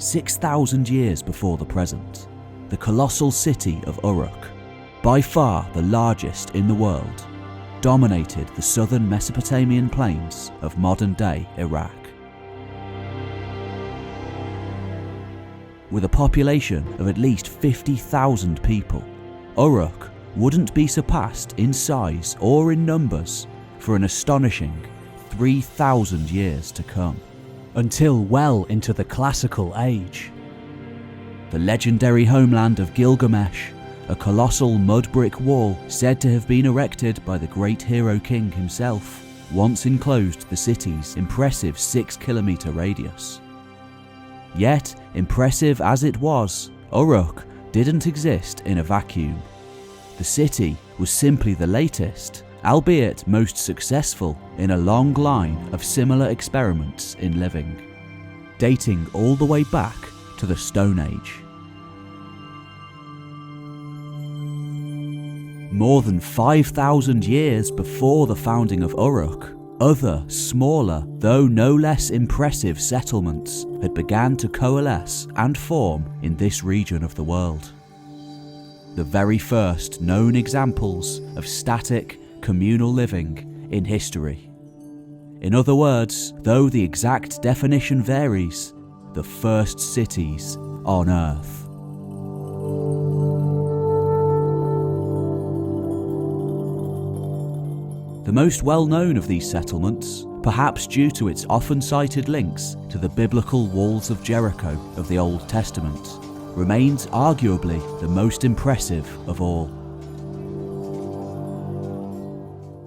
6,000 years before the present, the colossal city of Uruk, by far the largest in the world, dominated the southern Mesopotamian plains of modern-day Iraq. With a population of at least 50,000 people, Uruk wouldn't be surpassed in size or in numbers for an astonishing 3,000 years to come, until well into the Classical Age. The legendary homeland of Gilgamesh, a colossal mud brick wall said to have been erected by the great hero king himself, once enclosed the city's impressive 6-kilometer radius. Yet, impressive as it was, Uruk didn't exist in a vacuum. The city was simply the latest, albeit most successful, in a long line of similar experiments in living, dating all the way back to the Stone Age. More than 5,000 years before the founding of Uruk, other, smaller, though no less impressive settlements had begun to coalesce and form in this region of the world. The very first known examples of static, communal living in history. In other words, though the exact definition varies, the first cities on Earth. The most well-known of these settlements, perhaps due to its often cited links to the biblical walls of Jericho of the Old Testament, remains arguably the most impressive of all.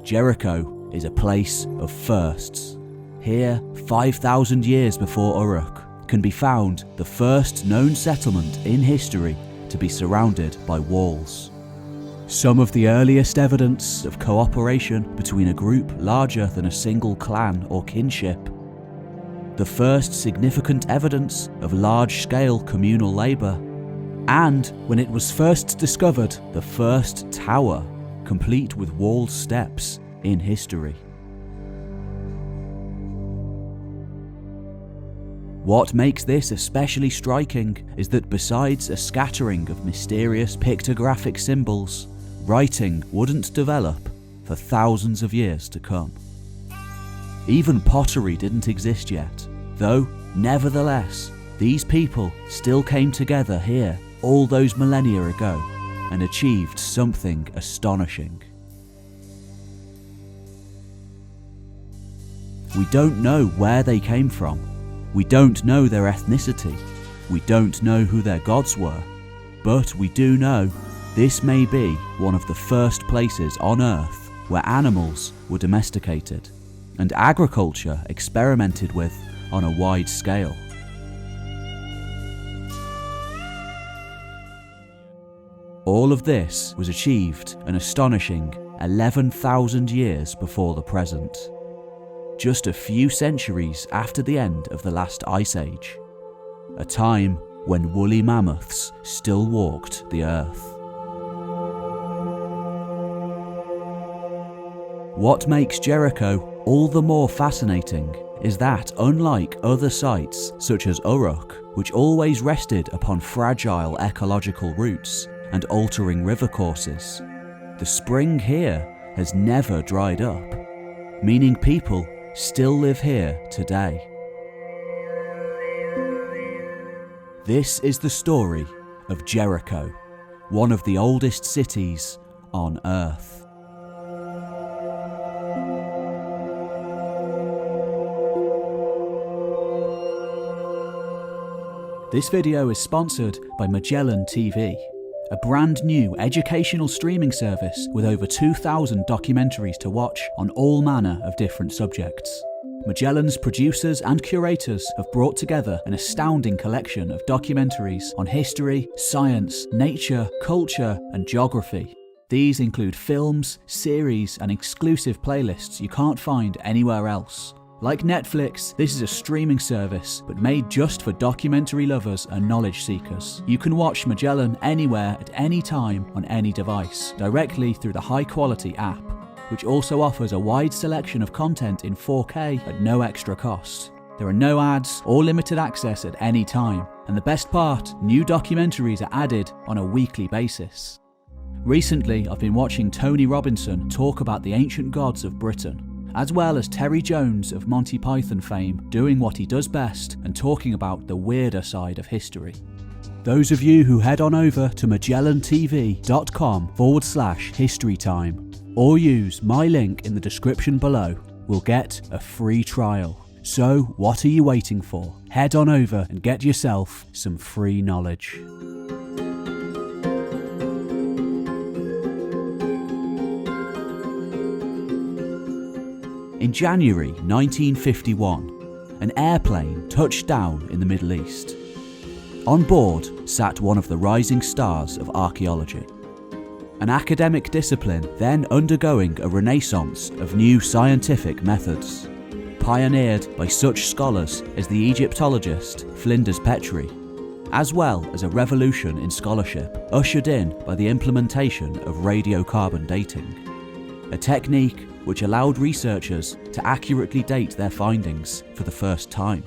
Jericho is a place of firsts. Here, 5,000 years before Uruk, can be found the first known settlement in history to be surrounded by walls. Some of the earliest evidence of cooperation between a group larger than a single clan or kinship. The first significant evidence of large-scale communal labour. And, when it was first discovered, the first tower, complete with walled steps, in history. What makes this especially striking is that besides a scattering of mysterious pictographic symbols, writing wouldn't develop for thousands of years to come. Even pottery didn't exist yet, though, nevertheless, these people still came together here all those millennia ago and achieved something astonishing. We don't know where they came from. We don't know their ethnicity. We don't know who their gods were. But we do know this may be one of the first places on Earth where animals were domesticated and agriculture experimented with on a wide scale. All of this was achieved an astonishing 11,000 years before the present, just a few centuries after the end of the last ice age, a time when woolly mammoths still walked the earth. What makes Jericho all the more fascinating is that, unlike other sites such as Uruk, which always rested upon fragile ecological roots and altering river courses, the spring here has never dried up, meaning people still live here today. This is the story of Jericho, one of the oldest cities on Earth. This video is sponsored by Magellan TV, a brand new educational streaming service with over 2,000 documentaries to watch on all manner of different subjects. Magellan's producers and curators have brought together an astounding collection of documentaries on history, science, nature, culture, and geography. These include films, series, and exclusive playlists you can't find anywhere else. Like Netflix, this is a streaming service, but made just for documentary lovers and knowledge seekers. You can watch Magellan anywhere at any time on any device, directly through the high-quality app, which also offers a wide selection of content in 4K at no extra cost. There are no ads or limited access at any time, and the best part, new documentaries are added on a weekly basis. Recently, I've been watching Tony Robinson talk about the ancient gods of Britain, as well as Terry Jones of Monty Python fame doing what he does best and talking about the weirder side of history. Those of you who head on over to magellantv.com/historytime or use my link in the description below will get a free trial. So what are you waiting for? Head on over and get yourself some free knowledge. In January 1951, an airplane touched down in the Middle East. On board sat one of the rising stars of archaeology, an academic discipline then undergoing a renaissance of new scientific methods, pioneered by such scholars as the Egyptologist Flinders Petrie, as well as a revolution in scholarship ushered in by the implementation of radiocarbon dating, a technique which allowed researchers to accurately date their findings for the first time.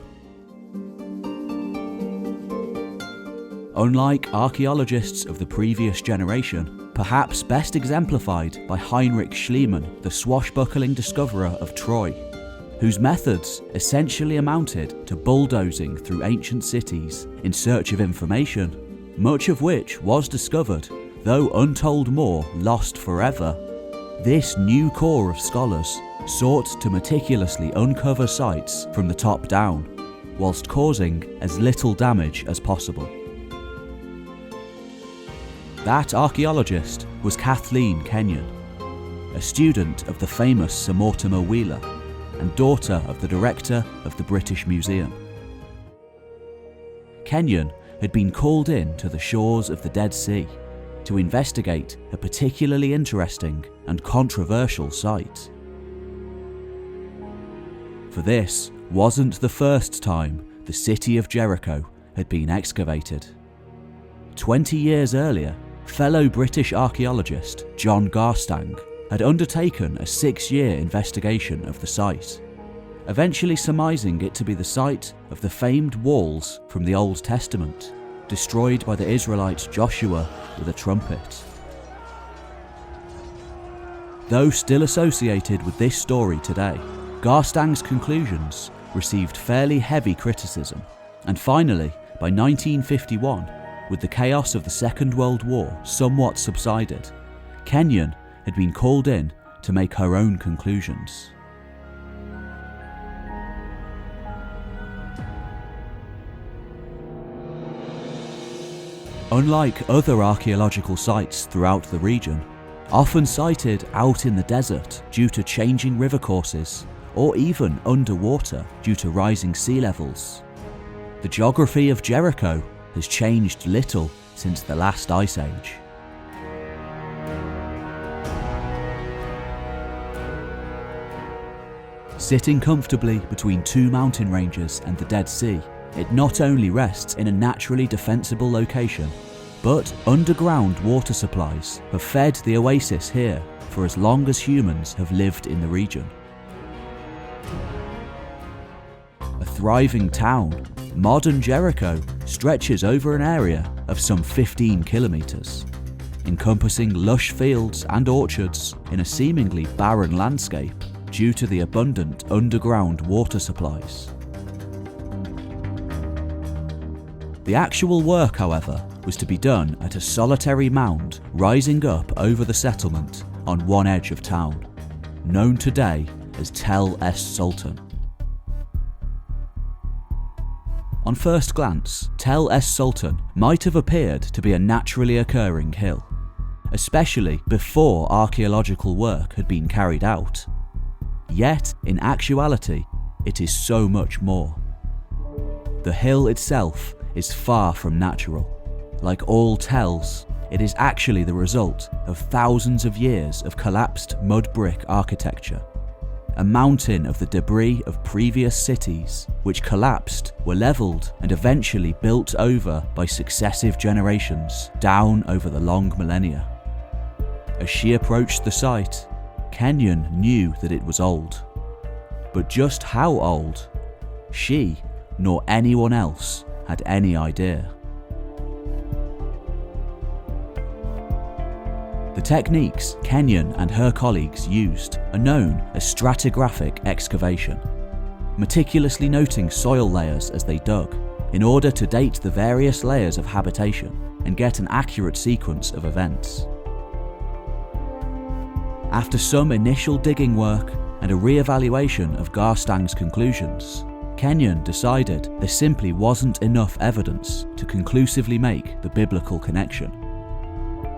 Unlike archaeologists of the previous generation, perhaps best exemplified by Heinrich Schliemann, the swashbuckling discoverer of Troy, whose methods essentially amounted to bulldozing through ancient cities in search of information, much of which was discovered, though untold more lost forever. This new core of scholars sought to meticulously uncover sites from the top down, whilst causing as little damage as possible. That archaeologist was Kathleen Kenyon, a student of the famous Sir Mortimer Wheeler and daughter of the director of the British Museum. Kenyon had been called in to the shores of the Dead Sea to investigate a particularly interesting and controversial site. For this wasn't the first time the city of Jericho had been excavated. 20 years earlier, fellow British archaeologist John Garstang had undertaken a 6-year investigation of the site, eventually surmising it to be the site of the famed walls from the Old Testament, destroyed by the Israelite Joshua with a trumpet. Though still associated with this story today, Garstang's conclusions received fairly heavy criticism, and finally, by 1951, with the chaos of the Second World War somewhat subsided, Kenyon had been called in to make her own conclusions. Unlike other archaeological sites throughout the region, often sited out in the desert due to changing river courses, or even underwater due to rising sea levels, the geography of Jericho has changed little since the last ice age. Sitting comfortably between two mountain ranges and the Dead Sea, it not only rests in a naturally defensible location, but underground water supplies have fed the oasis here for as long as humans have lived in the region. A thriving town, modern Jericho stretches over an area of some 15 kilometres, encompassing lush fields and orchards in a seemingly barren landscape due to the abundant underground water supplies. The actual work, however, was to be done at a solitary mound rising up over the settlement on one edge of town, known today as Tel Es Sultan. On first glance, Tel Es Sultan might have appeared to be a naturally occurring hill, especially before archaeological work had been carried out. Yet, in actuality, it is so much more. The hill itself is far from natural. Like all tells, it is actually the result of thousands of years of collapsed mud brick architecture. A mountain of the debris of previous cities, which collapsed, were levelled and eventually built over by successive generations down over the long millennia. As she approached the site, Kenyon knew that it was old. But just how old? she, nor anyone else, had any idea. The techniques Kenyon and her colleagues used are known as stratigraphic excavation, meticulously noting soil layers as they dug, in order to date the various layers of habitation and get an accurate sequence of events. After some initial digging work and a re-evaluation of Garstang's conclusions, Kenyon decided there simply wasn't enough evidence to conclusively make the biblical connection.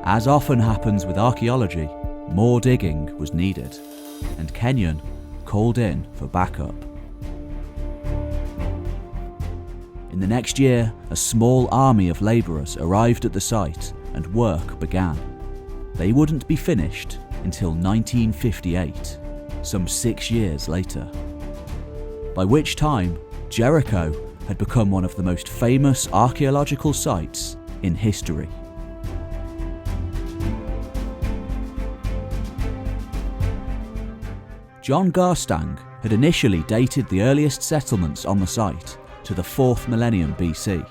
As often happens with archaeology, more digging was needed, and Kenyon called in for backup. In the next year, a small army of labourers arrived at the site and work began. They wouldn't be finished until 1958, some 6 years later, by which time Jericho had become one of the most famous archaeological sites in history. John Garstang had initially dated the earliest settlements on the site to the 4th millennium BC.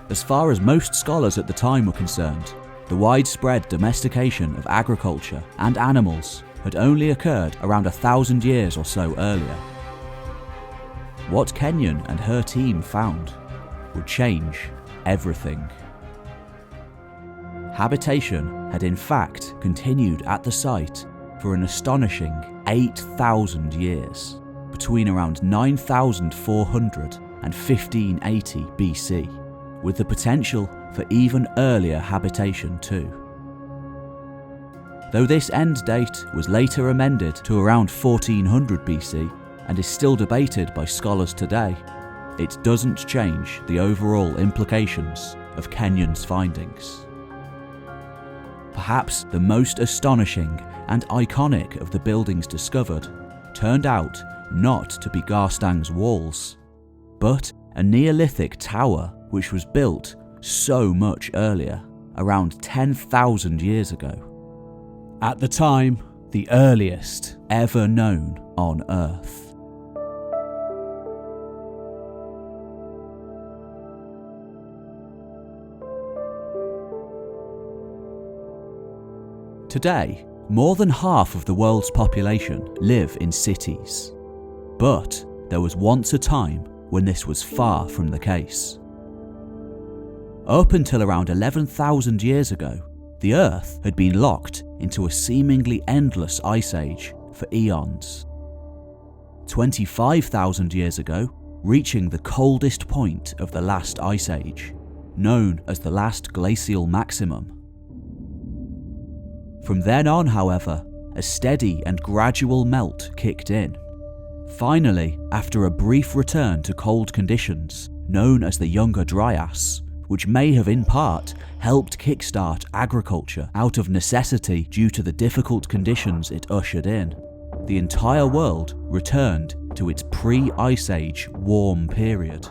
As far as most scholars at the time were concerned, the widespread domestication of agriculture and animals had only occurred around 1,000 years or so earlier. What Kenyon and her team found would change everything. Habitation had in fact continued at the site for an astonishing 8,000 years, between around 9,400 and 1580 BC, with the potential for even earlier habitation too. Though this end date was later amended to around 1400 BC and is still debated by scholars today, it doesn't change the overall implications of Kenyon's findings. Perhaps the most astonishing and iconic of the buildings discovered turned out not to be Garstang's walls, but a Neolithic tower which was built so much earlier, around 10,000 years ago. At the time, the earliest ever known on Earth. Today, more than half of the world's population live in cities. But there was once a time when this was far from the case. Up until around 11,000 years ago, the Earth had been locked into a seemingly endless ice age for eons. 25,000 years ago, reaching the coldest point of the last ice age, known as the last glacial maximum. From then on, however, a steady and gradual melt kicked in. Finally, after a brief return to cold conditions, known as the Younger Dryas, which may have in part helped kickstart agriculture out of necessity due to the difficult conditions it ushered in, the entire world returned to its pre-Ice Age warm period.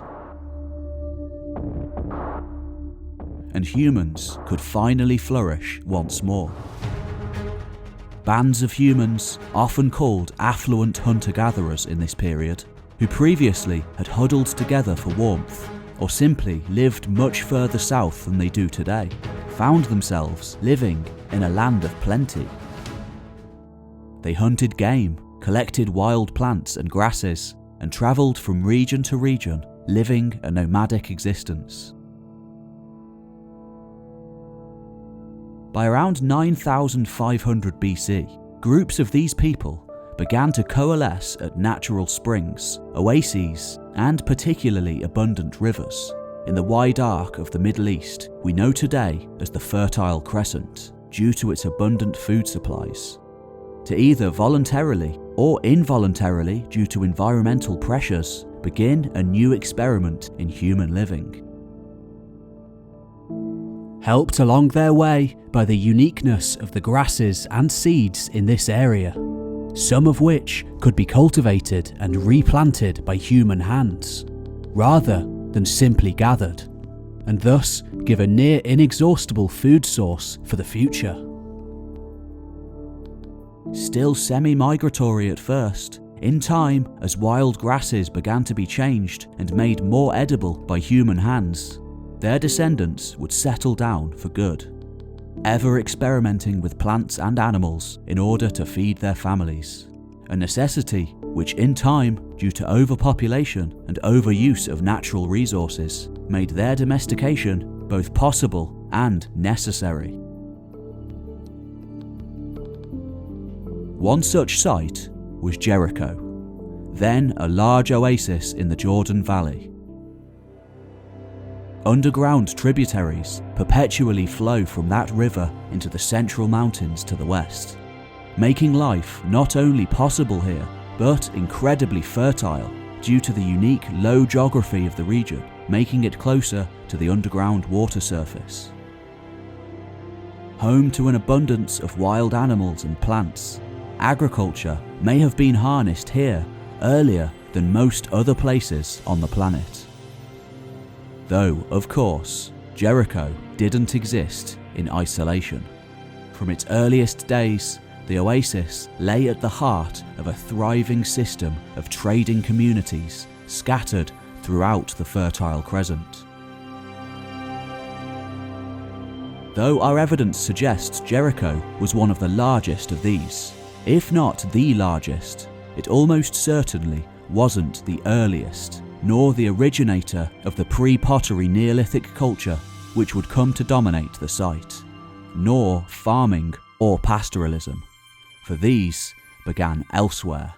And humans could finally flourish once more. Bands of humans, often called affluent hunter-gatherers in this period, who previously had huddled together for warmth, or simply lived much further south than they do today, found themselves living in a land of plenty. They hunted game, collected wild plants and grasses, and travelled from region to region, living a nomadic existence. By around 9,500 BC, groups of these people began to coalesce at natural springs, oases, and particularly abundant rivers in the wide arc of the Middle East we know today as the Fertile Crescent, due to its abundant food supplies, to either voluntarily or involuntarily due to environmental pressures begin a new experiment in human living. Helped along their way by the uniqueness of the grasses and seeds in this area, some of which could be cultivated and replanted by human hands, rather than simply gathered, and thus give a near inexhaustible food source for the future. Still semi-migratory at first, In time, as wild grasses began to be changed and made more edible by human hands, their descendants would settle down for good, ever experimenting with plants and animals in order to feed their families, a necessity which in time, due to overpopulation and overuse of natural resources, made their domestication both possible and necessary. One such site was Jericho, then a large oasis in the Jordan Valley. Underground tributaries perpetually flow from that river into the central mountains to the west, making life not only possible here, but incredibly fertile due to the unique low geography of the region, making it closer to the underground water surface. Home to an abundance of wild animals and plants, agriculture may have been harnessed here earlier than most other places on the planet. Though, of course, Jericho didn't exist in isolation. From its earliest days, the oasis lay at the heart of a thriving system of trading communities scattered throughout the Fertile Crescent. Though our evidence suggests Jericho was one of the largest of these, if not the largest, it almost certainly wasn't the earliest, nor the originator of the pre-pottery Neolithic culture which would come to dominate the site, nor farming or pastoralism, for these began elsewhere.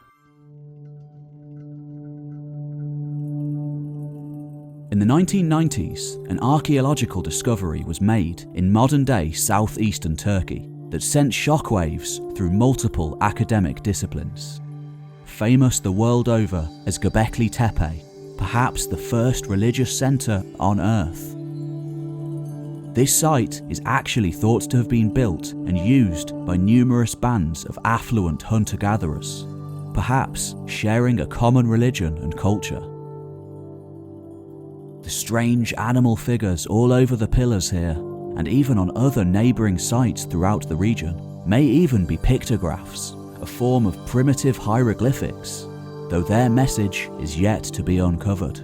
In the 1990s, an archaeological discovery was made in modern-day southeastern Turkey that sent shockwaves through multiple academic disciplines. Famous the world over as Göbekli Tepe, perhaps the first religious centre on Earth. This site is actually thought to have been built and used by numerous bands of affluent hunter-gatherers, perhaps sharing a common religion and culture. The strange animal figures all over the pillars here, and even on other neighbouring sites throughout the region, may even be pictographs, a form of primitive hieroglyphics, though their message is yet to be uncovered.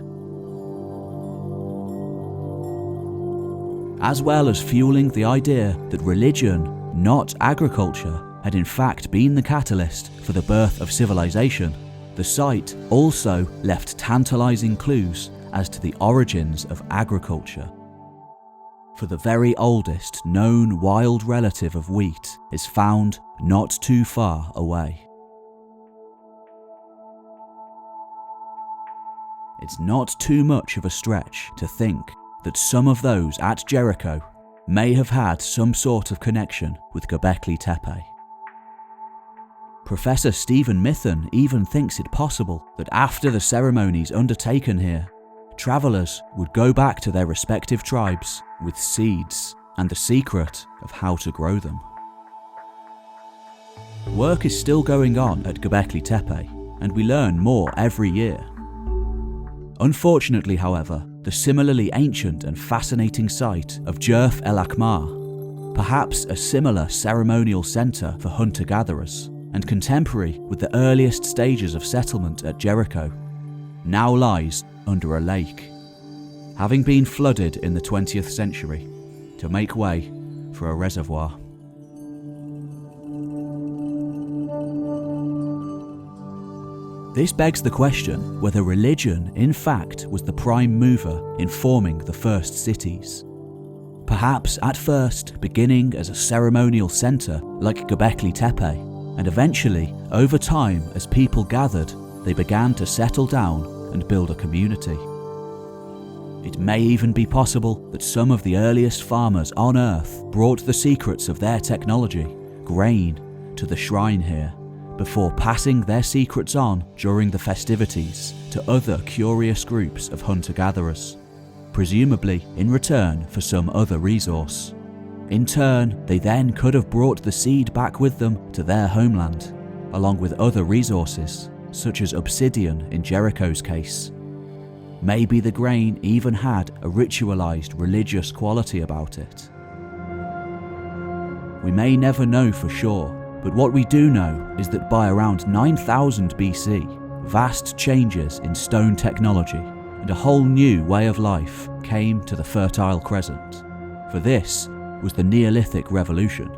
As well as fueling the idea that religion, not agriculture, had in fact been the catalyst for the birth of civilization, the site also left tantalizing clues as to the origins of agriculture. For the very oldest known wild relative of wheat is found not too far away. It's not too much of a stretch to think that some of those at Jericho may have had some sort of connection with Göbekli Tepe. Professor Stephen Mithen even thinks it possible that after the ceremonies undertaken here, travellers would go back to their respective tribes with seeds and the secret of how to grow them. Work is still going on at Göbekli Tepe, and we learn more every year. Unfortunately, however, the similarly ancient and fascinating site of Jerf El Akmar, perhaps a similar ceremonial centre for hunter-gatherers, and contemporary with the earliest stages of settlement at Jericho, now lies under a lake, having been flooded in the 20th century to make way for a reservoir. This begs the question whether religion, in fact, was the prime mover in forming the first cities. Perhaps at first beginning as a ceremonial centre like Göbekli Tepe, and eventually, over time, as people gathered, they began to settle down and build a community. It may even be possible that some of the earliest farmers on Earth brought the secrets of their technology, grain, to the shrine here, before passing their secrets on during the festivities to other curious groups of hunter-gatherers, presumably in return for some other resource. In turn, they then could have brought the seed back with them to their homeland, along with other resources, such as obsidian in Jericho's case. Maybe the grain even had a ritualized religious quality about it. We may never know for sure, But what we do know is that by around 9000 BC, vast changes in stone technology and a whole new way of life came to the Fertile Crescent. For this was the Neolithic Revolution,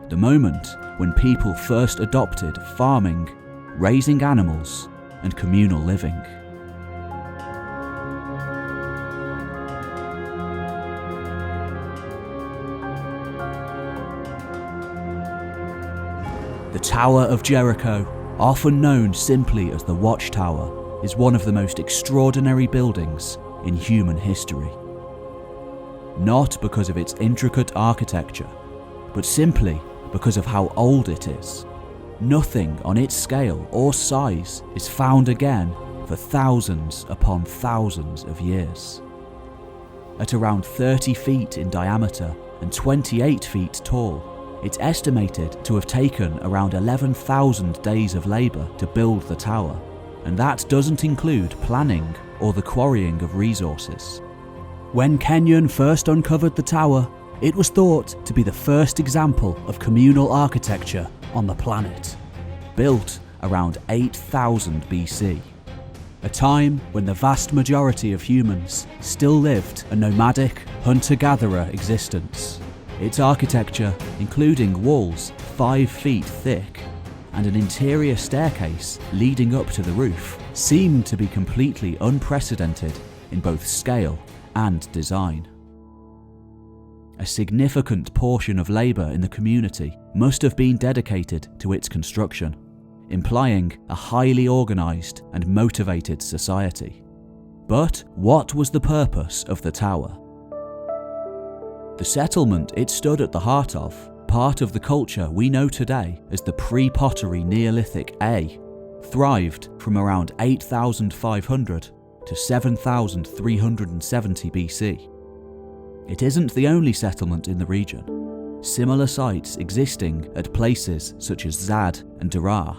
the moment when people first adopted farming, raising animals, and communal living. The Tower of Jericho, often known simply as the Watchtower, is one of the most extraordinary buildings in human history. Not because of its intricate architecture, but simply because of how old it is. Nothing on its scale or size is found again for thousands upon thousands of years. At around 30 feet in diameter and 28 feet tall, it's estimated to have taken around 11,000 days of labour to build the tower, and that doesn't include planning or the quarrying of resources. When Kenyon first uncovered the tower, it was thought to be the first example of communal architecture on the planet, built around 8000 BC, a time when the vast majority of humans still lived a nomadic, hunter-gatherer existence. Its architecture, including walls 5 feet thick and an interior staircase leading up to the roof, seemed to be completely unprecedented in both scale and design. A significant portion of labour in the community must have been dedicated to its construction, implying a highly organised and motivated society. But what was the purpose of the tower? The settlement it stood at the heart of, part of the culture we know today as the pre-pottery Neolithic A, thrived from around 8500 to 7370 BC. It isn't the only settlement in the region, similar sites existing at places such as Zad and Darar.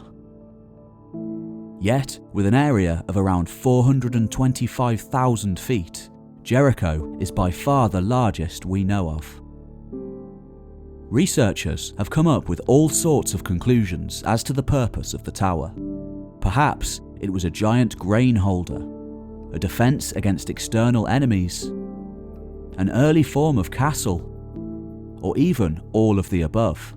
Yet, with an area of around 425,000 feet, Jericho is by far the largest we know of. Researchers have come up with all sorts of conclusions as to the purpose of the tower. Perhaps it was a giant grain holder, a defence against external enemies, an early form of castle, or even all of the above.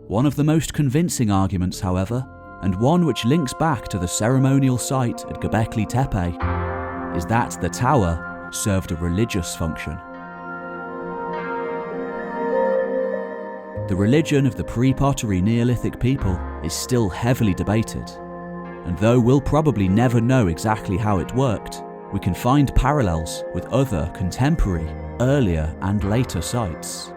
One of the most convincing arguments, however, and one which links back to the ceremonial site at Göbekli Tepe, is that the tower served a religious function. The religion of the pre-pottery Neolithic people is still heavily debated, and though we'll probably never know exactly how it worked, we can find parallels with other contemporary, earlier and later sites.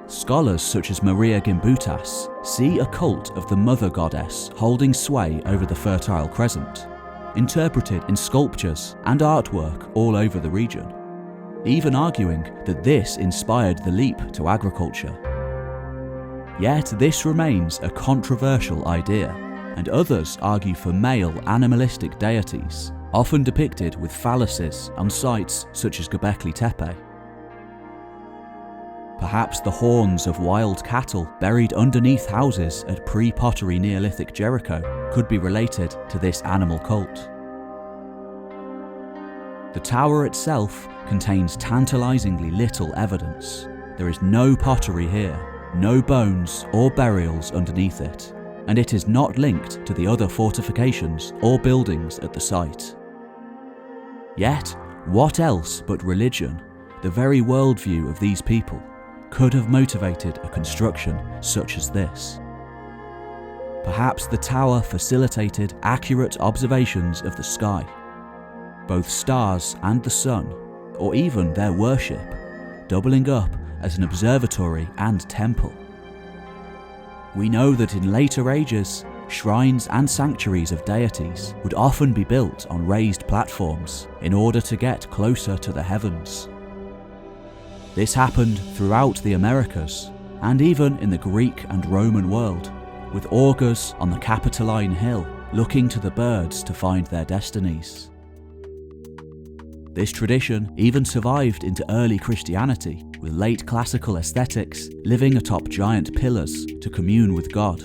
Scholars such as Maria Gimbutas see a cult of the mother goddess holding sway over the Fertile Crescent, interpreted in sculptures and artwork all over the region, even arguing that this inspired the leap to agriculture. Yet this remains a controversial idea, and others argue for male animalistic deities, often depicted with phalluses on sites such as Göbekli Tepe. Perhaps the horns of wild cattle buried underneath houses at pre-pottery Neolithic Jericho could be related to this animal cult. The tower itself contains tantalizingly little evidence. There is no pottery here, no bones or burials underneath it, and it is not linked to the other fortifications or buildings at the site. Yet, what else but religion, the very worldview of these people, could have motivated a construction such as this? Perhaps the tower facilitated accurate observations of the sky, both stars and the sun, or even their worship, doubling up as an observatory and temple. We know that in later ages, shrines and sanctuaries of deities would often be built on raised platforms in order to get closer to the heavens. This happened throughout the Americas, and even in the Greek and Roman world, with augurs on the Capitoline Hill looking to the birds to find their destinies. This tradition even survived into early Christianity, with late classical aesthetics living atop giant pillars to commune with God.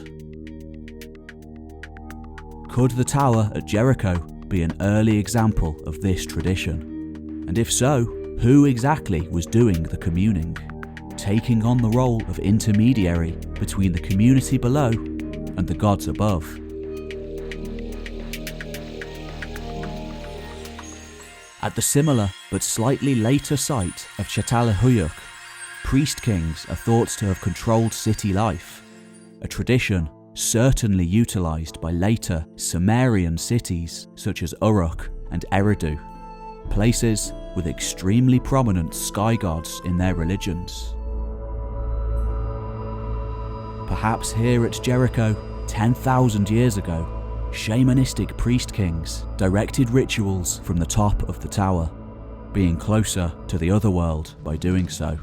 Could the tower at Jericho be an early example of this tradition? And if so, who exactly was doing the communing, taking on the role of intermediary between the community below and the gods above? At the similar but slightly later site of Çatalhöyük, priest kings are thought to have controlled city life, a tradition certainly utilised by later Sumerian cities such as Uruk and Eridu, places with extremely prominent sky gods in their religions. Perhaps here at Jericho, 10,000 years ago, shamanistic priest kings directed rituals from the top of the tower, being closer to the otherworld by doing so.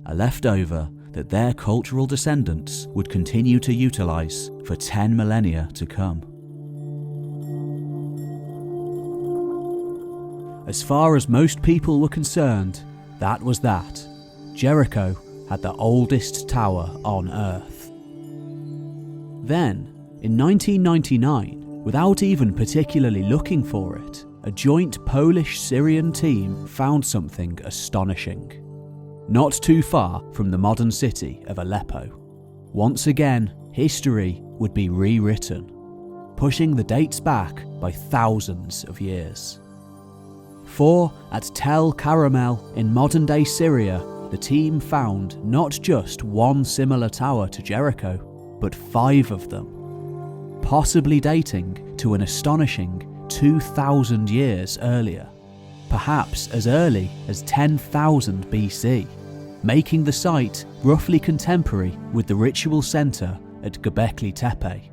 A leftover that their cultural descendants would continue to utilise for 10 millennia to come. As far as most people were concerned, that was that. Jericho had the oldest tower on Earth. Then, in 1999, without even particularly looking for it, a joint Polish-Syrian team found something astonishing. Not too far from the modern city of Aleppo. Once again, history would be rewritten, pushing the dates back by thousands of years. For at Tel Karamel in modern-day Syria, the team found not just one similar tower to Jericho, but 5 of them, possibly dating to an astonishing 2,000 years earlier, perhaps as early as 10,000 BC, making the site roughly contemporary with the ritual centre at Göbekli Tepe.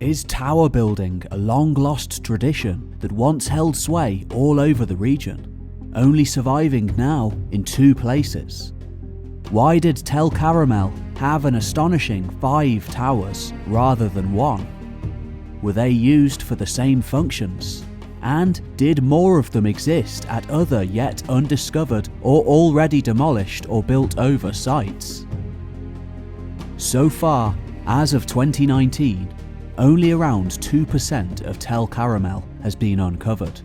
Is tower building a long-lost tradition that once held sway all over the region, only surviving now in 2 places? Why did Tel Karamel have an astonishing 5 towers rather than 1? Were they used for the same functions? And did more of them exist at other yet undiscovered or already demolished or built over sites? So far, as of 2019, only around 2% of Tel Karamel has been uncovered.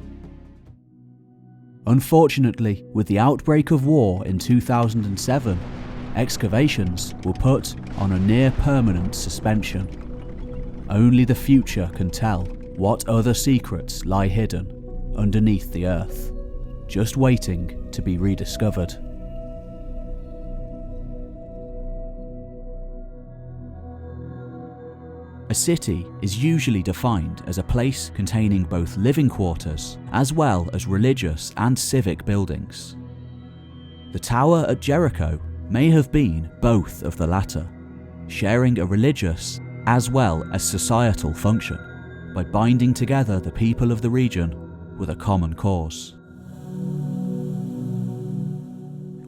Unfortunately, with the outbreak of war in 2007, excavations were put on a near-permanent suspension. Only the future can tell what other secrets lie hidden underneath the earth, just waiting to be rediscovered. A city is usually defined as a place containing both living quarters as well as religious and civic buildings. The tower at Jericho may have been both of the latter, sharing a religious as well as societal function by binding together the people of the region with a common cause.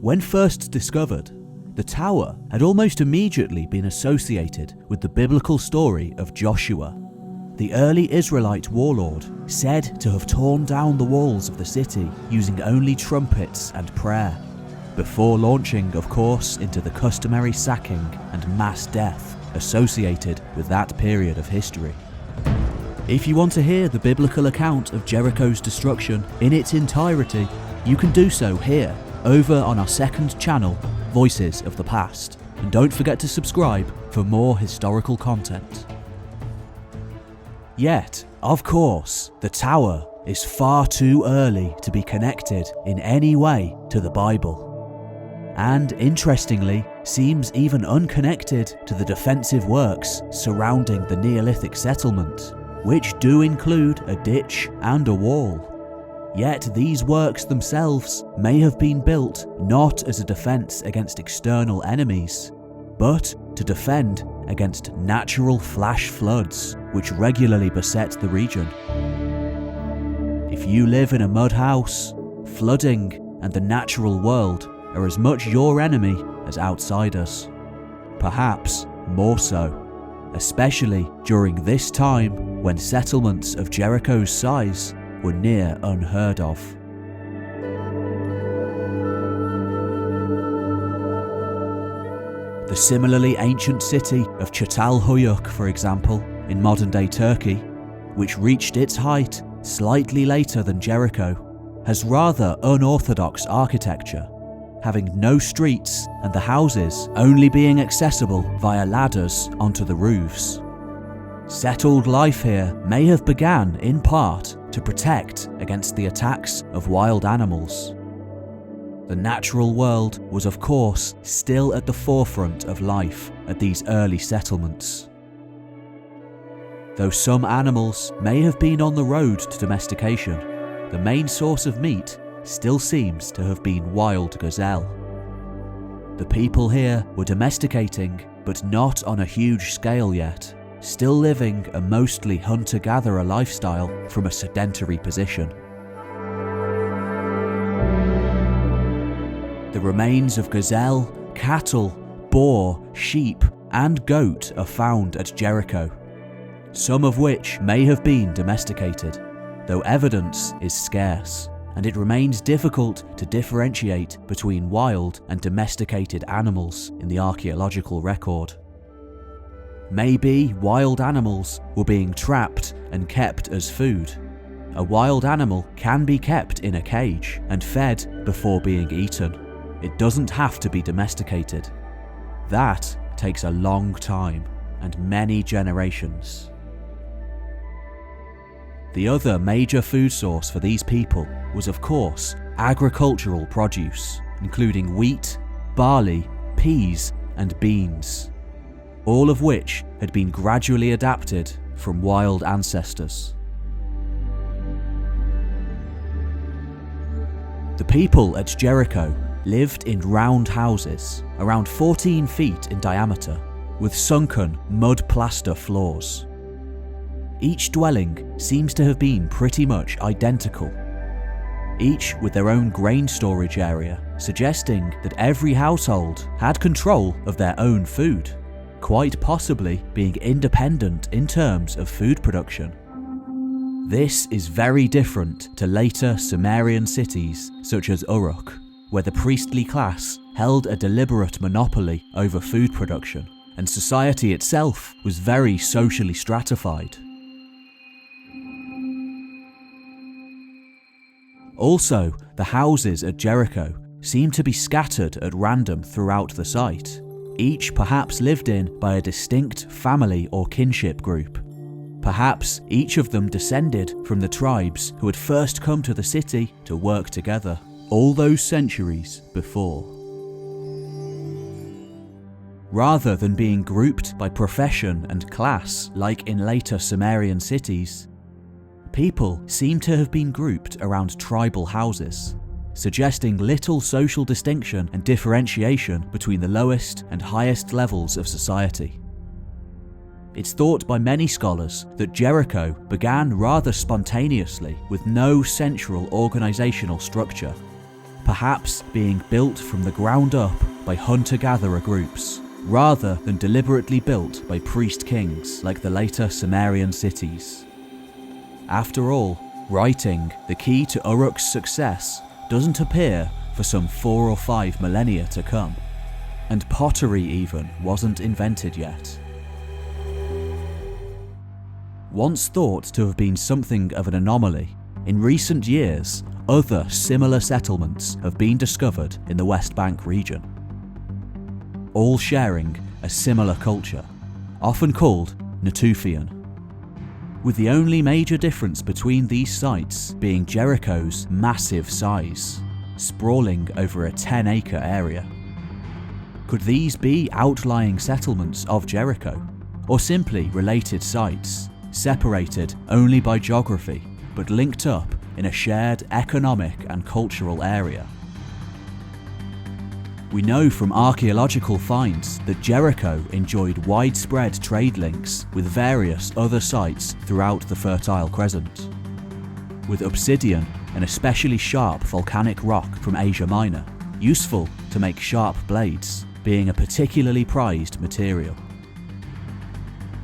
When first discovered, the tower had almost immediately been associated with the biblical story of Joshua, the early Israelite warlord said to have torn down the walls of the city using only trumpets and prayer, before launching, of course, into the customary sacking and mass death associated with that period of history. If you want to hear the biblical account of Jericho's destruction in its entirety, you can do so here, over on our second channel, Voices of the Past, and don't forget to subscribe for more historical content. Yet, of course, the tower is far too early to be connected in any way to the Bible, and interestingly, seems even unconnected to the defensive works surrounding the Neolithic settlement, which do include a ditch and a wall. Yet these works themselves may have been built not as a defence against external enemies, but to defend against natural flash floods which regularly beset the region. If you live in a mud house, flooding and the natural world are as much your enemy as outsiders. Perhaps more so, especially during this time when settlements of Jericho's size were near unheard of. similarly ancient city of Çatalhöyük, for example, in modern-day Turkey, which reached its height slightly later than Jericho, has rather unorthodox architecture, having no streets and the houses only being accessible via ladders onto the roofs. Settled life here may have begun in part to protect against the attacks of wild animals. The natural world was of course still at the forefront of life at these early settlements. Though some animals may have been on the road to domestication, the main source of meat still seems to have been wild gazelle. The people here were domesticating, but not on a huge scale yet, still living a mostly hunter-gatherer lifestyle from a sedentary position. The remains of gazelle, cattle, boar, sheep, and goat are found at Jericho, some of which may have been domesticated, though evidence is scarce, and it remains difficult to differentiate between wild and domesticated animals in the archaeological record. Maybe wild animals were being trapped and kept as food. A wild animal can be kept in a cage and fed before being eaten. It doesn't have to be domesticated. That takes a long time and many generations. The other major food source for these people was of course agricultural produce, including wheat, barley, peas, and beans, all of which had been gradually adapted from wild ancestors. The people at Jericho lived in round houses, around 14 feet in diameter, with sunken mud plaster floors. Each dwelling seems to have been pretty much identical, each with their own grain storage area, suggesting that every household had control of their own food, quite possibly being independent in terms of food production. This is very different to later Sumerian cities such as Uruk, where the priestly class held a deliberate monopoly over food production, and society itself was very socially stratified. Also, the houses at Jericho seem to be scattered at random throughout the site, each perhaps lived in by a distinct family or kinship group. Perhaps each of them descended from the tribes who had first come to the city to work together all those centuries before. Rather than being grouped by profession and class like in later Sumerian cities, people seem to have been grouped around tribal houses, suggesting little social distinction and differentiation between the lowest and highest levels of society. It's thought by many scholars that Jericho began rather spontaneously with no central organisational structure, perhaps being built from the ground up by hunter-gatherer groups, rather than deliberately built by priest-kings like the later Sumerian cities. After all, writing, the key to Uruk's success, doesn't appear for some 4 or 5 millennia to come, and pottery even wasn't invented yet. Once thought to have been something of an anomaly, in recent years, other similar settlements have been discovered in the West Bank region, all sharing a similar culture, often called Natufian, with the only major difference between these sites being Jericho's massive size, sprawling over a 10-acre area. Could these be outlying settlements of Jericho, or simply related sites, separated only by geography, but linked up in a shared economic and cultural area? We know from archaeological finds that Jericho enjoyed widespread trade links with various other sites throughout the Fertile Crescent, with obsidian, an especially sharp volcanic rock from Asia Minor, useful to make sharp blades, being a particularly prized material.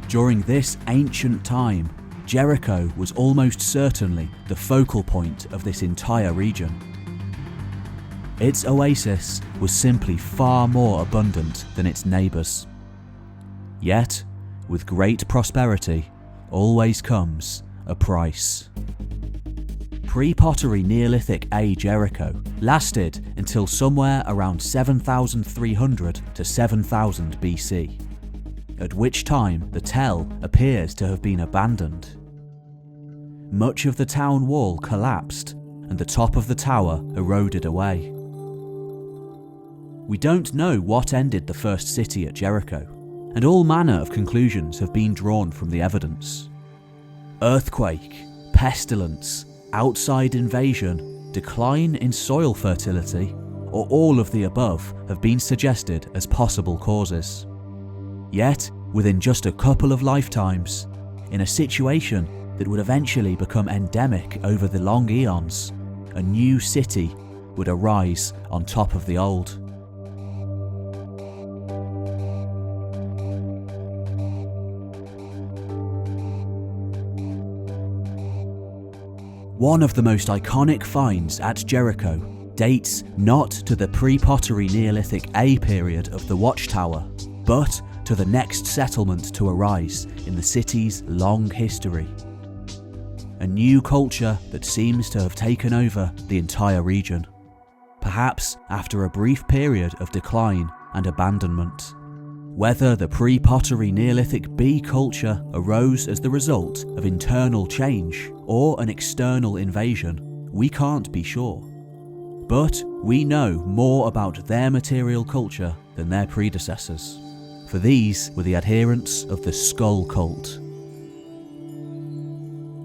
During this ancient time, Jericho was almost certainly the focal point of this entire region. its oasis was simply far more abundant than its neighbours. Yet, with great prosperity always comes a price. Pre-pottery Neolithic A Jericho lasted until somewhere around 7,300 to 7,000 BC, at which time the tell appears to have been abandoned. Much of the town wall collapsed and the top of the tower eroded away. We don't know what ended the first city at Jericho, and all manner of conclusions have been drawn from the evidence. Earthquake, pestilence, outside invasion, decline in soil fertility, or all of the above have been suggested as possible causes. Yet, within just a couple of lifetimes, in a situation that would eventually become endemic over the long eons, a new city would arise on top of the old. One of the most iconic finds at Jericho dates not to the pre-pottery Neolithic A period of the Watchtower, but to the next settlement to arise in the city's long history. A new culture that seems to have taken over the entire region, perhaps after a brief period of decline and abandonment. Whether the pre-pottery Neolithic B culture arose as the result of internal change or an external invasion, we can't be sure. But we know more about their material culture than their predecessors, for these were the adherents of the skull cult.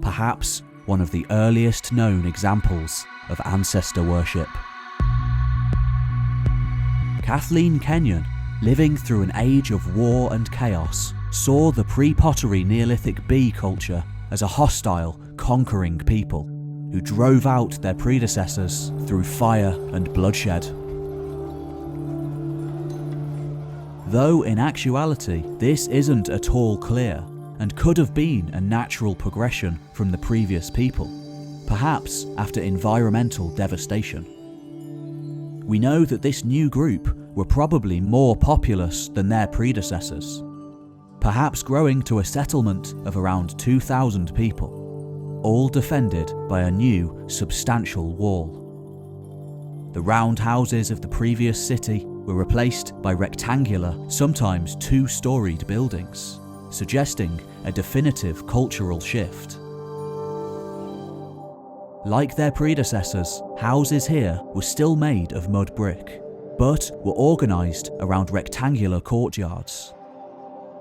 Perhaps one of the earliest known examples of ancestor worship. Kathleen Kenyon, living through an age of war and chaos, saw the pre-pottery Neolithic B culture as a hostile, conquering people who drove out their predecessors through fire and bloodshed. Though in actuality this isn't at all clear and could have been a natural progression from the previous people, perhaps after environmental devastation. We know that this new group were probably more populous than their predecessors, perhaps growing to a settlement of around 2,000 people, all defended by a new, substantial wall. The round houses of the previous city were replaced by rectangular, sometimes two-storied buildings, suggesting a definitive cultural shift. Like their predecessors, houses here were still made of mud brick, but were organised around rectangular courtyards,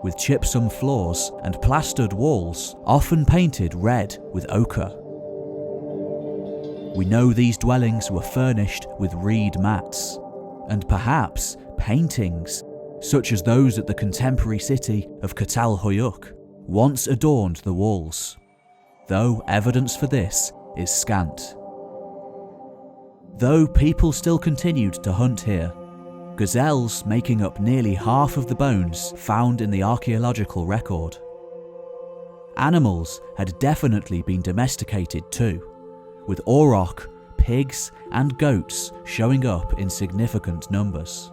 with gypsum floors and plastered walls often painted red with ochre. We know these dwellings were furnished with reed mats, and perhaps paintings, such as those at the contemporary city of Çatalhöyük, once adorned the walls, though evidence for this is scant. Though people still continued to hunt here, gazelles making up nearly half of the bones found in the archaeological record. Animals had definitely been domesticated too, with auroch, pigs and goats showing up in significant numbers.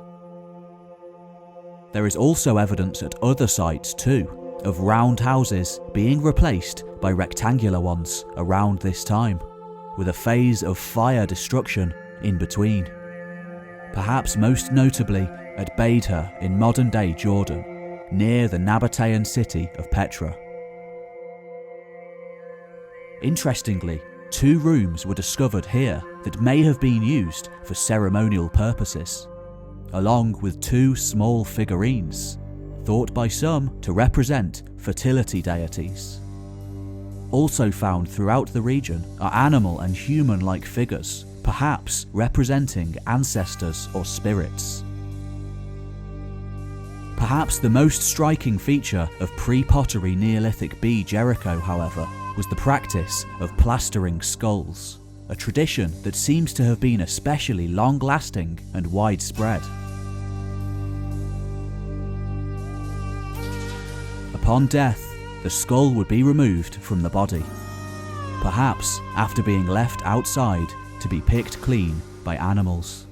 There is also evidence at other sites too of round houses being replaced by rectangular ones around this time, with a phase of fire destruction in between. Perhaps most notably at Beidha in modern-day Jordan, near the Nabatean city of Petra. Interestingly, 2 rooms were discovered here that may have been used for ceremonial purposes, along with 2 small figurines, thought by some to represent fertility deities. Also found throughout the region are animal and human-like figures, perhaps representing ancestors or spirits. Perhaps the most striking feature of pre-pottery Neolithic B Jericho, however, was the practice of plastering skulls, a tradition that seems to have been especially long-lasting and widespread. Upon death, the skull would be removed from the body, perhaps after being left outside to be picked clean by animals.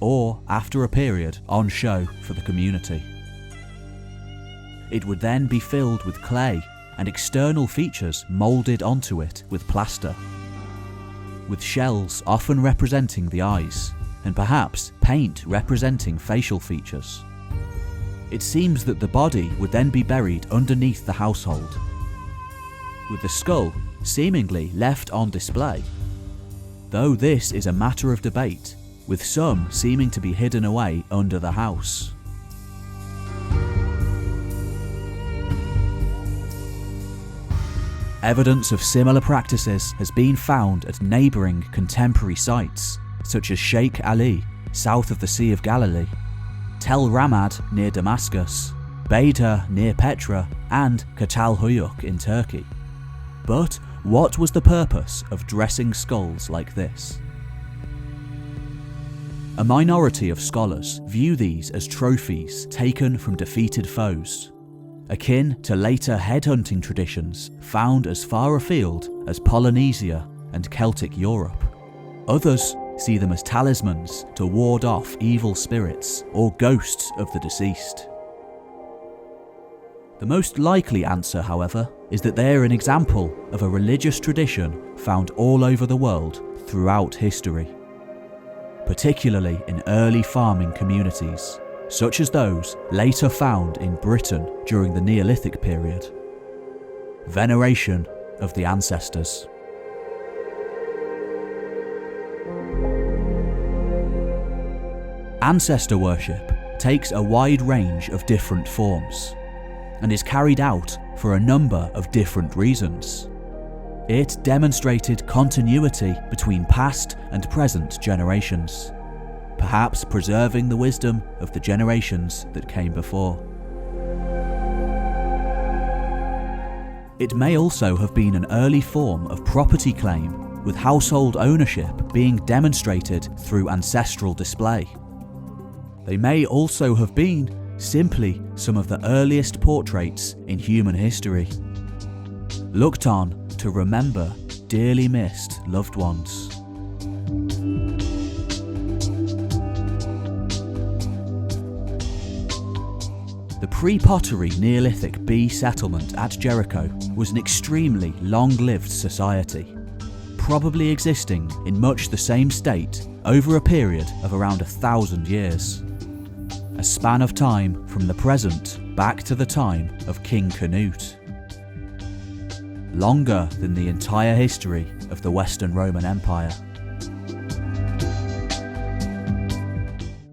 or, after a period, on show for the community. It would then be filled with clay and external features moulded onto it with plaster, with shells often representing the eyes, and perhaps paint representing facial features. It seems that the body would then be buried underneath the household, with the skull seemingly left on display, though this is a matter of debate, with some seeming to be hidden away under the house. Evidence of similar practices has been found at neighbouring contemporary sites, such as Sheikh Ali, south of the Sea of Galilee, Tel Ramad near Damascus, Beyda near Petra, and Çatalhöyük in Turkey. But what was the purpose of dressing skulls like this? A minority of scholars view these as trophies taken from defeated foes, akin to later headhunting traditions found as far afield as Polynesia and Celtic Europe. Others see them as talismans to ward off evil spirits or ghosts of the deceased. The most likely answer, however, is that they are an example of a religious tradition found all over the world throughout history, particularly in early farming communities, such as those later found in Britain during the Neolithic period. Veneration of the ancestors. Ancestor worship takes a wide range of different forms, and is carried out for a number of different reasons. It demonstrated continuity between past and present generations, perhaps preserving the wisdom of the generations that came before. It may also have been an early form of property claim, with household ownership being demonstrated through ancestral display. They may also have been simply some of the earliest portraits in human history, looked on to remember dearly missed loved ones. The pre-pottery Neolithic bee settlement at Jericho was an extremely long-lived society, probably existing in much the same state over a period of around 1,000 years. A span of time from the present back to the time of King Canute. Longer than the entire history of the Western Roman Empire.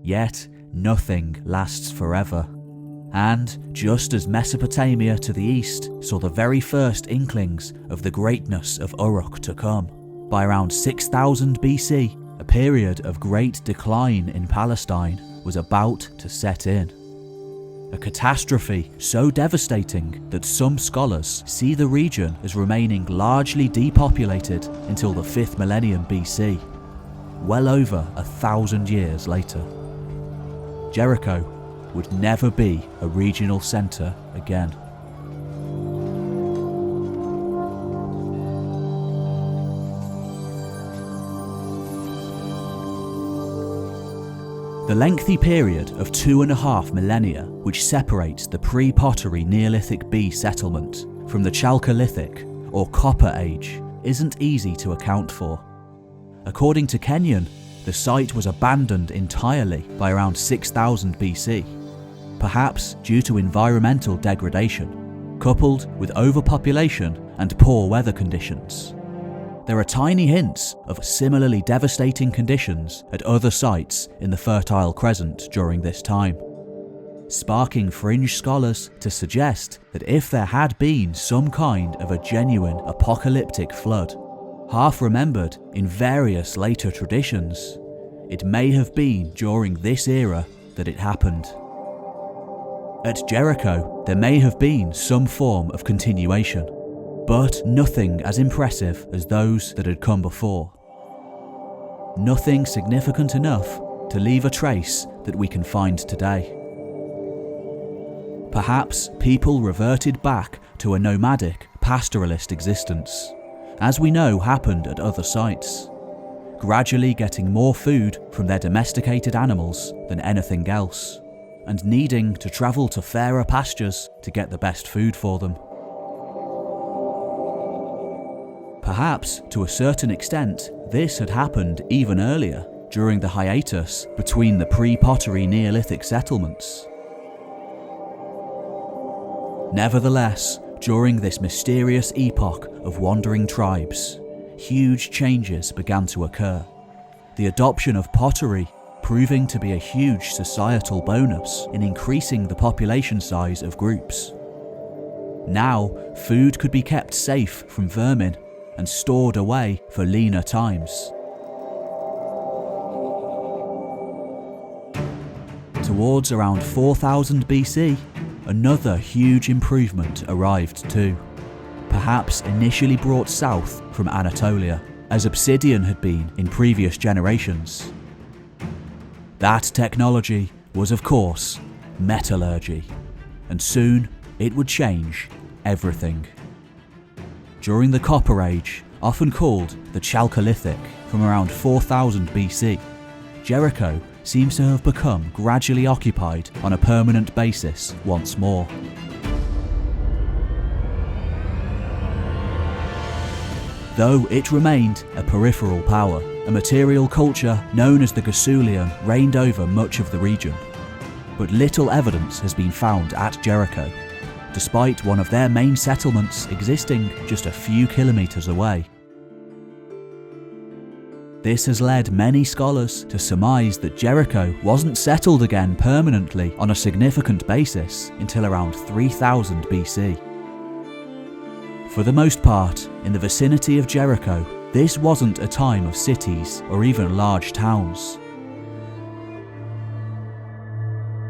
Yet, nothing lasts forever. And just as Mesopotamia to the east saw the very first inklings of the greatness of Uruk to come, by around 6000 BC, a period of great decline in Palestine was about to set in. A catastrophe so devastating that some scholars see the region as remaining largely depopulated until the 5th millennium BC, well over 1,000 years later. Jericho would never be a regional centre again. The lengthy period of 2.5 millennia which separates the pre-pottery Neolithic bee settlement from the Chalcolithic or Copper Age isn't easy to account for. According to Kenyon, the site was abandoned entirely by around 6000 BC, perhaps due to environmental degradation, coupled with overpopulation and poor weather conditions. There are tiny hints of similarly devastating conditions at other sites in the Fertile Crescent during this time, sparking fringe scholars to suggest that if there had been some kind of a genuine apocalyptic flood, half remembered in various later traditions, it may have been during this era that it happened. At Jericho, there may have been some form of continuation, but nothing as impressive as those that had come before. Nothing significant enough to leave a trace that we can find today. Perhaps people reverted back to a nomadic, pastoralist existence, as we know happened at other sites. gradually getting more food from their domesticated animals than anything else, and needing to travel to fairer pastures to get the best food for them. Perhaps, to a certain extent, this had happened even earlier, during the hiatus between the pre-pottery Neolithic settlements. Nevertheless, during this mysterious epoch of wandering tribes, huge changes began to occur. The adoption of pottery proving to be a huge societal bonus in increasing the population size of groups. Now, food could be kept safe from vermin and stored away for leaner times. Towards around 4000 BC, another huge improvement arrived too, perhaps initially brought south from Anatolia, as obsidian had been in previous generations. That technology was, of course, metallurgy, and soon it would change everything. During the Copper Age, often called the Chalcolithic, from around 4000 BC, Jericho seems to have become gradually occupied on a permanent basis once more. Though it remained a peripheral power, a material culture known as the Gasulian reigned over much of the region. But little evidence has been found at Jericho, despite one of their main settlements existing just a few kilometers away. This has led many scholars to surmise that Jericho wasn't settled again permanently on a significant basis until around 3000 BC. For the most part, in the vicinity of Jericho, this wasn't a time of cities or even large towns.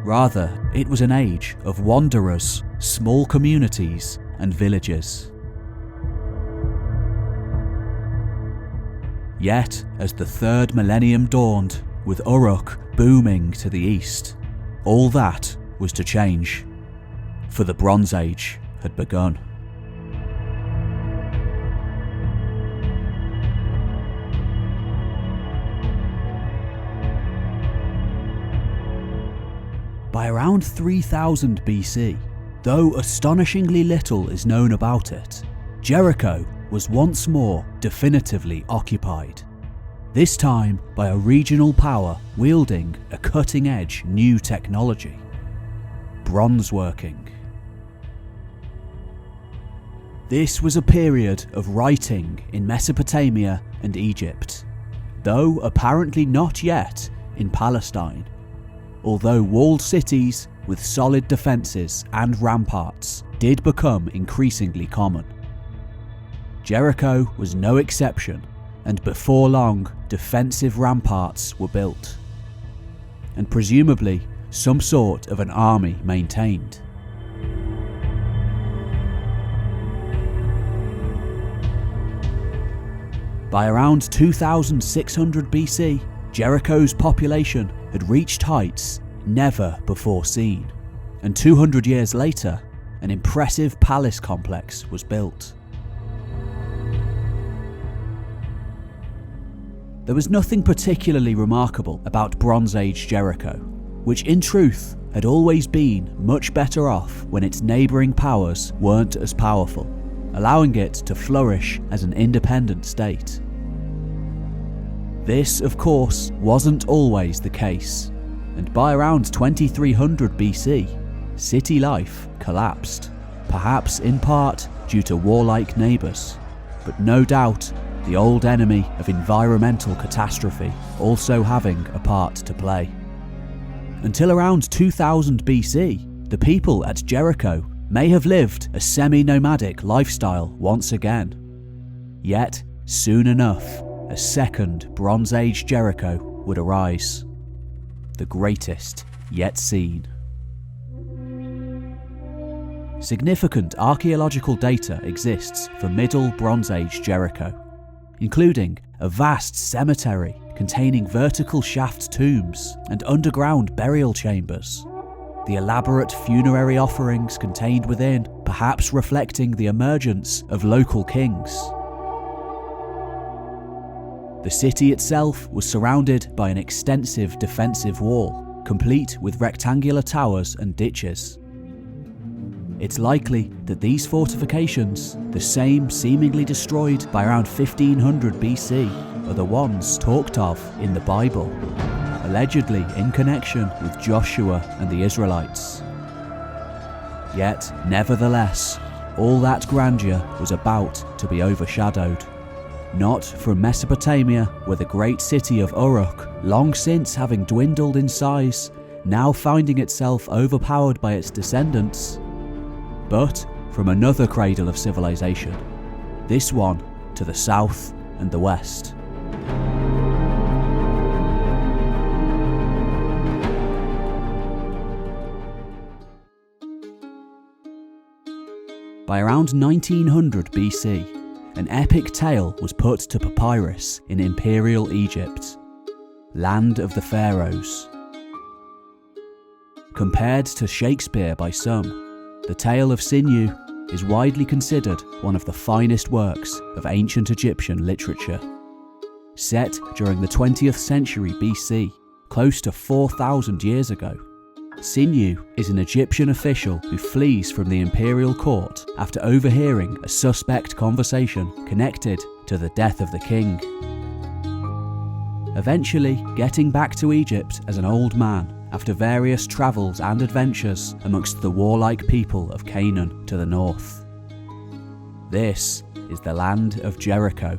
Rather, it was an age of wanderers, small communities, and villages. Yet, as the third millennium dawned, with Uruk booming to the east, all that was to change, for the Bronze Age had begun. By around 3000 BC, though astonishingly little is known about it, Jericho was once more definitively occupied. This time by a regional power wielding a cutting-edge new technology: bronze working. This was a period of writing in Mesopotamia and Egypt, though apparently not yet in Palestine. Although walled cities with solid defences and ramparts did become increasingly common. Jericho was no exception, and before long defensive ramparts were built, and presumably some sort of an army maintained. By around 2600 BC, Jericho's population had reached heights never before seen, and 200 years later, an impressive palace complex was built. There was nothing particularly remarkable about Bronze Age Jericho, which in truth had always been much better off when its neighbouring powers weren't as powerful, allowing it to flourish as an independent state. This, of course, wasn't always the case, and by around 2300 BC, city life collapsed, perhaps in part due to warlike neighbours, but no doubt the old enemy of environmental catastrophe also having a part to play. Until around 2000 BC, the people at Jericho may have lived a semi-nomadic lifestyle once again. Yet, soon enough, a second Bronze Age Jericho would arise, the greatest yet seen. Significant archaeological data exists for Middle Bronze Age Jericho, including a vast cemetery containing vertical shaft tombs and underground burial chambers, the elaborate funerary offerings contained within perhaps reflecting the emergence of local kings. The The city itself was surrounded by an extensive defensive wall, complete with rectangular towers and ditches. It's likely that these fortifications, the same seemingly destroyed by around 1500 BC, are the ones talked of in the Bible, allegedly in connection with Joshua and the Israelites. Yet, nevertheless, all that grandeur was about to be overshadowed. Not from Mesopotamia, where the great city of Uruk, long since having dwindled in size, now finding itself overpowered by its descendants, but from another cradle of civilization, this one to the south and the west. By around 1900 BC, an epic tale was put to papyrus in Imperial Egypt, land of the pharaohs. Compared to Shakespeare by some, the tale of Sinew is widely considered one of the finest works of ancient Egyptian literature. Set during the 20th century BC, close to 4,000 years ago, Sinew is an Egyptian official who flees from the imperial court after overhearing a suspect conversation connected to the death of the king. Eventually getting back to Egypt as an old man after various travels and adventures amongst the warlike people of Canaan to the north. This is the land of Jericho,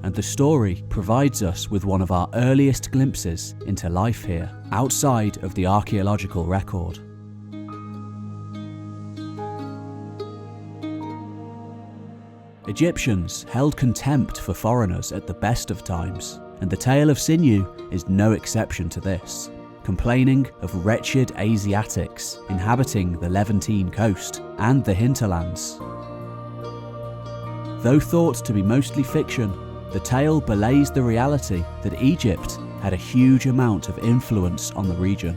and the story provides us with one of our earliest glimpses into life here, outside of the archaeological record. Egyptians held contempt for foreigners at the best of times, and the tale of Sinew is no exception to this, complaining of wretched Asiatics inhabiting the Levantine coast and the hinterlands. Though thought to be mostly fiction, the tale belays the reality that Egypt had a huge amount of influence on the region.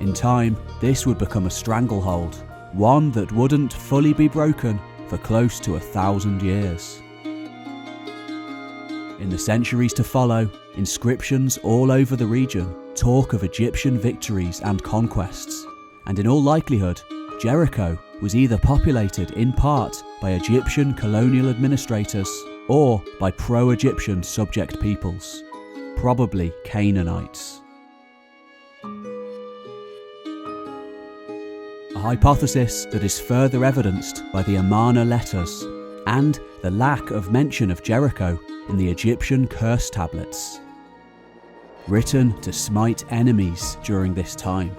In time, this would become a stranglehold, one that wouldn't fully be broken for close to 1,000 years. In the centuries to follow, inscriptions all over the region talk of Egyptian victories and conquests, and in all likelihood, Jericho was either populated in part by Egyptian colonial administrators or by pro-Egyptian subject peoples, probably Canaanites. A hypothesis that is further evidenced by the Amarna letters and the lack of mention of Jericho in the Egyptian curse tablets, written to smite enemies during this time.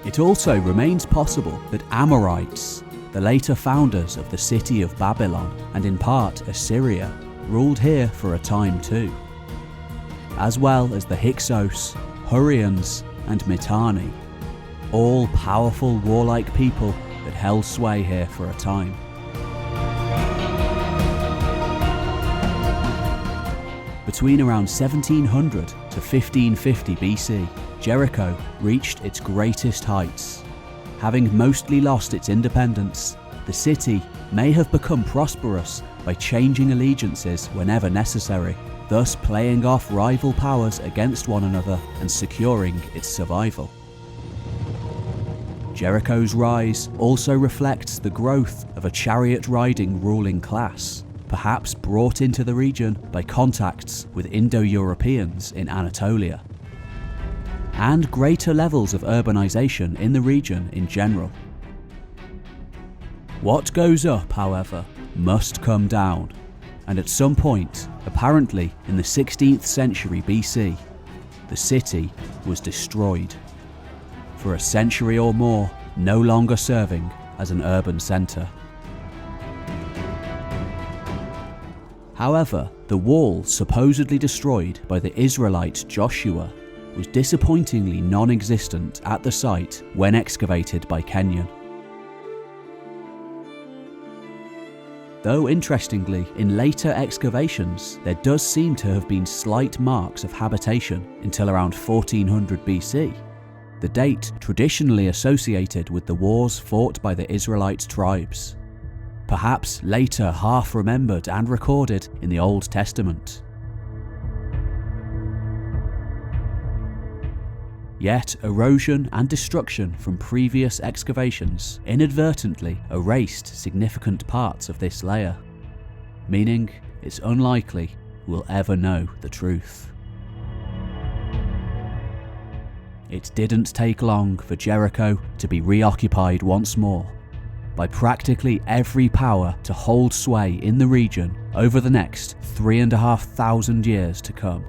It also remains possible that Amorites, the later founders of the city of Babylon and in part Assyria, ruled here for a time too, as well as the Hyksos, Hurrians and Mitanni, all powerful warlike people that held sway here for a time. Between around 1700 to 1550 BC, Jericho reached its greatest heights. Having mostly lost its independence, the city may have become prosperous by changing allegiances whenever necessary, thus playing off rival powers against one another and securing its survival. Jericho's rise also reflects the growth of a chariot-riding ruling class, perhaps brought into the region by contacts with Indo-Europeans in Anatolia, and greater levels of urbanization in the region in general. What goes up, however, must come down, and at some point, apparently in the 16th century BC, the city was destroyed, for a century or more no longer serving as an urban centre. However, the wall supposedly destroyed by the Israelite Joshua was disappointingly non-existent at the site when excavated by Kenyon. Though interestingly, in later excavations there does seem to have been slight marks of habitation until around 1400 BC, the date traditionally associated with the wars fought by the Israelite tribes, perhaps later half remembered and recorded in the Old Testament. Yet erosion and destruction from previous excavations inadvertently erased significant parts of this layer, meaning it's unlikely we'll ever know the truth. It didn't take long for Jericho to be reoccupied once more by practically every power to hold sway in the region over the next 3,500 years to come.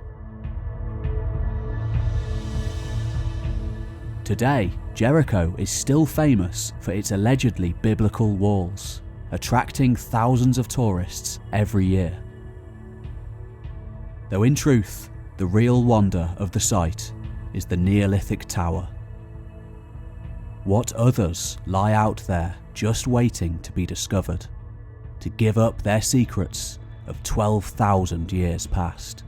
Today, Jericho is still famous for its allegedly biblical walls, attracting thousands of tourists every year. Though in truth, the real wonder of the site is the Neolithic Tower. What others lie out there just waiting to be discovered, to give up their secrets of 12,000 years past?